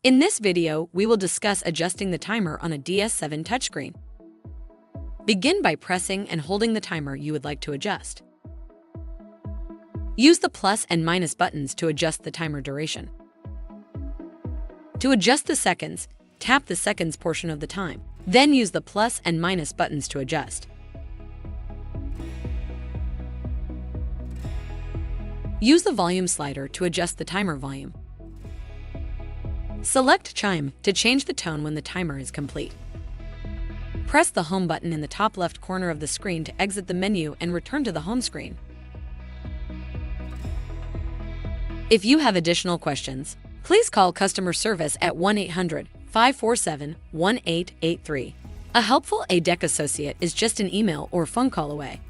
In this video, we will discuss adjusting the timer on a DS7 touchscreen. Begin by pressing and holding the timer you would like to adjust. Use the plus and minus buttons to adjust the timer duration. To adjust the seconds, tap the seconds portion of the time. Then use the plus and minus buttons to adjust. Use the volume slider to adjust the timer volume. Select Chime to change the tone when the timer is complete. Press the Home button in the top left corner of the screen to exit the menu and return to the home screen. If you have additional questions, please call customer service at 1-800-547-1883. A helpful A-dec associate is just an email or phone call away.